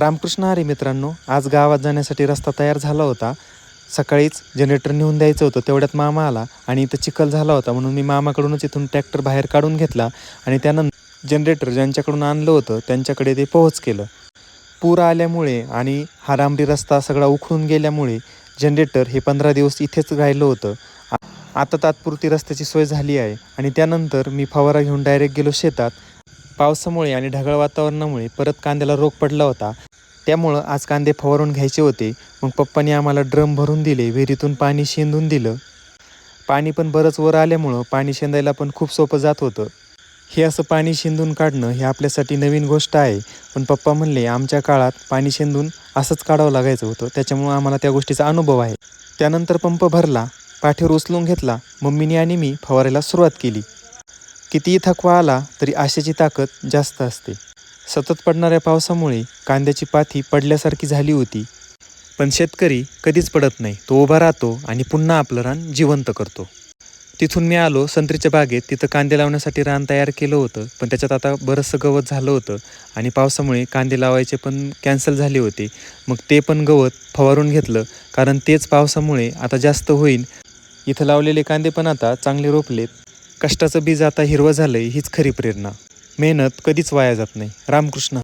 रामकृष्ण हरी मित्रांनो, आज गावात जाण्यासाठी रस्ता तयार झाला होता. सकाळीच जनरेटर नेऊन द्यायचं होतं, तेवढ्यात मामा आला आणि इथं चिखल झाला होता म्हणून मी मामाकडूनच इथून ट्रॅक्टर बाहेर काढून घेतला आणि त्यानंतर जनरेटर ज्यांच्याकडून आणलं होतं त्यांच्याकडे ते पोहोच केलं. पूर आल्यामुळे आणि हा डांबरी रस्ता सगळा उखळून गेल्यामुळे जनरेटर हे 15 दिवस इथेच राहिलं होतं. आता तात्पुरती रस्त्याची सोय झाली आहे आणि त्यानंतर मी फवारा घेऊन डायरेक्ट गेलो शेतात. पावसामुळे आणि ढगाळ वातावरणामुळे परत कांद्याला रोग पडला होता, त्यामुळं आज कांदे फवारून घ्यायचे होते. मग पप्पांनी आम्हाला ड्रम भरून दिले, विहिरीतून पाणी शेंदून दिलं. पाणी पण बरंच वर आल्यामुळं पाणी शेंदायला पण खूप सोपं जात होतं. हे असं पाणी शेंदून काढणं हे आपल्यासाठी नवीन गोष्ट आहे, पण पप्पा म्हणले आमच्या काळात पाणी शेंदून असंच काढावं लागायचं होतं, त्याच्यामुळं आम्हाला त्या गोष्टीचा अनुभव आहे. त्यानंतर पंप भरला, पाठीवर उचलून घेतला, मम्मीने आणि मी फवारायला सुरुवात केली. कितीही थकवा आला तरी आशेची ताकद जास्त असते. सतत पडणाऱ्या पावसामुळे कांद्याची पाती पडल्यासारखी झाली होती, पण शेतकरी कधीच पडत नाही. तो उभा राहतो आणि पुन्हा आपलं रान जिवंत करतो. तिथून मी आलो संत्रीच्या बागेत. तिथं कांदे लावण्यासाठी रान तयार केलं होतं, पण त्याच्यात आता बरंचसं गवत झालं होतं आणि पावसामुळे कांदे लावायचे पण कॅन्सल झाले होते. मग ते पण गवत फवारून घेतलं, कारण तेच पावसामुळे आता जास्त होईल. इथं लावलेले कांदे पण आता चांगले रोपलेत. कष्टाचं बीज आता हिरवं झालंय हीच खरी प्रेरणा. मेहनत कधीच वाया जात नाही. रामकृष्ण.